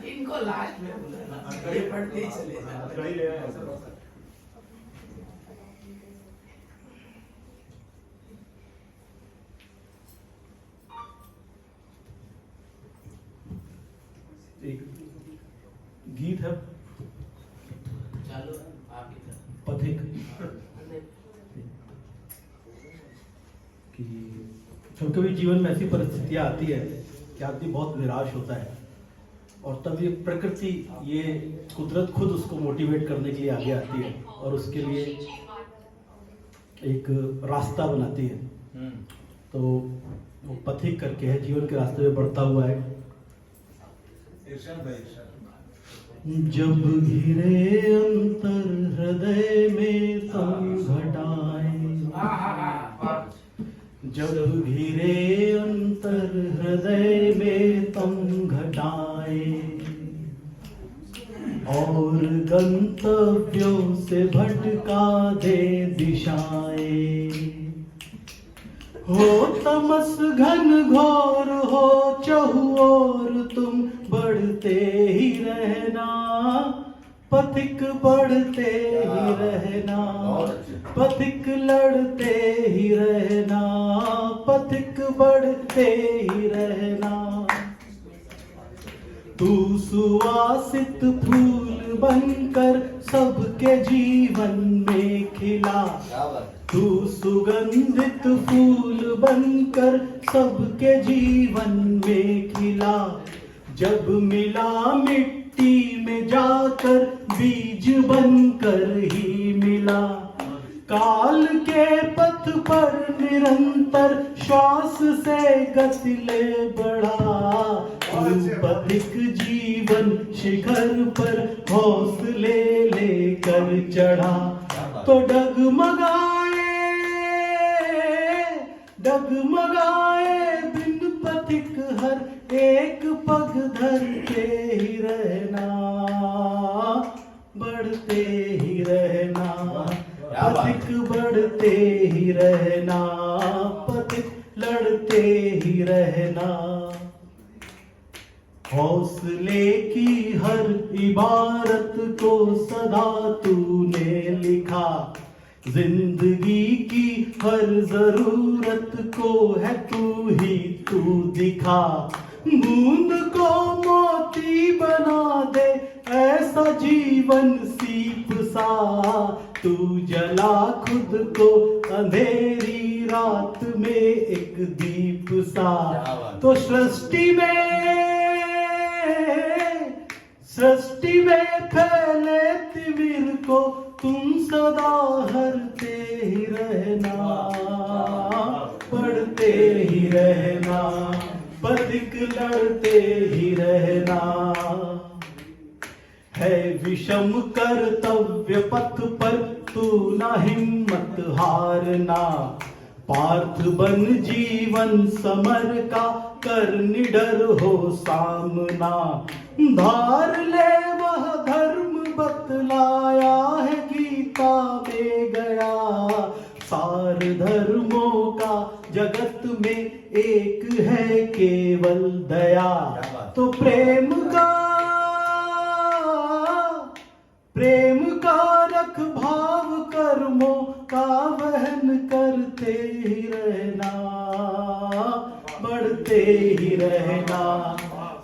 इनको लास्ट में बुलाना, ये पढ़ते ही चले जाना। एक गीत है चलो आपकी तरफ पथिक कि कभी कभी जीवन में ऐसी परिस्थितियां आती है कि आदमी बहुत निराश होता है और तब ये प्रकृति, ये कुदरत खुद उसको मोटिवेट करने के लिए आगे आती है और उसके लिए एक रास्ता बनाती है। तो वो पथिक करके है, जीवन के रास्ते में बढ़ता हुआ है। जब घिरे अंतर हृदय में तुम घटाए, जब घिरे अंतर हृदय में तुम घटाए और गंतव्यों से भटका दे दिशाएं, हो तमस घन घोर हो चहुओर तुम बढ़ते ही रहना, पथिक बढ़ते ही रहना, पथिक लड़ते ही रहना, पथिक बढ़ते ही रहना। तू सुवासित फूल बनकर सबके जीवन में खिला, तू सुगंधित फूल बनकर सबके जीवन में खिला। जब मिला मिट्टी में जाकर बीज बनकर ही मिला, काल के पथ पर निरंतर श्वास से गति ले बढ़ा। तू पथिक जीवन शिखर पर हौसले लेकर चढ़ा, तो डगमगाए डगमगाए बिन पथिक हर एक पग धरते ही रहना, बढ़ते ही रहना, पथिक बढ़ते ही रहना, पथिक लड़ते ही रहना। हौसले की हर इबारत को सदा तूने लिखा, जिंदगी की हर जरूरत को है तू दिखा। बूंद को मोती बना दे ऐसा जीवन सीप सा, तू जला खुद को अंधेरी रात में एक दीप सा। तो सृष्टि में फैले तिमिर को तुम सदा हरते ही रहना, पढ़ते ही रहना, पथिक लड़ते ही रहना। है विषम कर्तव्य पथ पर तू ना हिम्मत हारना, पार्थ बन जीवन समर का कर निडर हो सामना। धार ले वह धर्म बतलाया है गीता में गया, सार धर्मों का जगत में एक है केवल दया। तो प्रेम का रख भाव कर्मों का वहन करते ही रहना, बढ़ते ही रहना,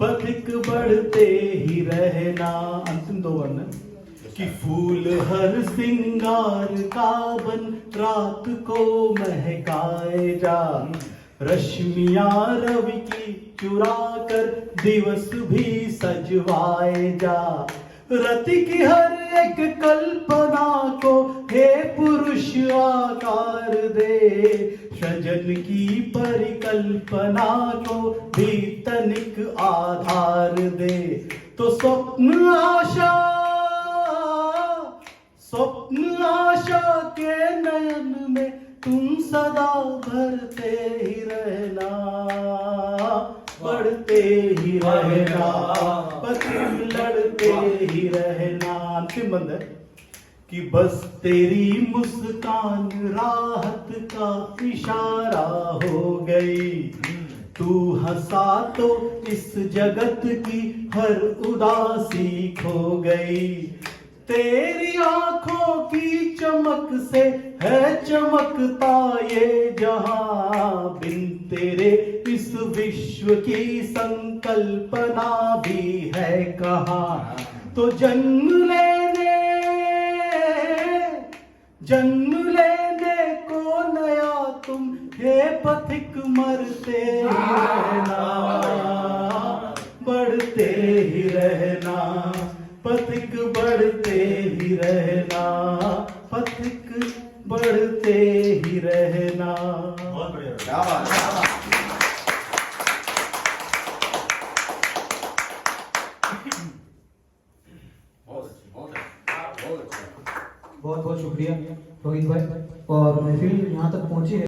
पथिक बढ़ते ही रहना। अंतिम दो वर्ण कि फूल हर सिंगार का बन रात को महकाए जा, रश्मियां रवि की चुरा कर दिवस भी सजवाए जा। रति की हर एक कल्पना को हे पुरुष आकार दे, सृजन की परिकल्पना को भी तनिक आधार दे। तो स्वप्न आशा के नयन में तुम सदा भरते ही रहना, बढ़ते ही रहना, पथिक लड़ते ही रहना। अंतिम बंद है कि बस तेरी मुस्कान राहत का इशारा हो गई, तू हंसा तो इस जगत की हर उदासी खो गई। तेरी आंखों की चमक से है चमकता ये जहां, बिन तेरे इस विश्व की संकल्पना भी है कहाँ। तो जन्म लेने को नया तुम हे पथिक मरते ही रहना, बढ़ते ही रहना, पथिक बढ़ते ही रहना, पथिक बढ़ते ही रहना। बहुत बढ़िया। क्या बात, क्या बात। बहुत अच्छी, बहुत अच्छा, बहुत अच्छा। बहुत बहुत शुक्रिया रोहित भाई। और महफिल यहाँ तक पहुंची है।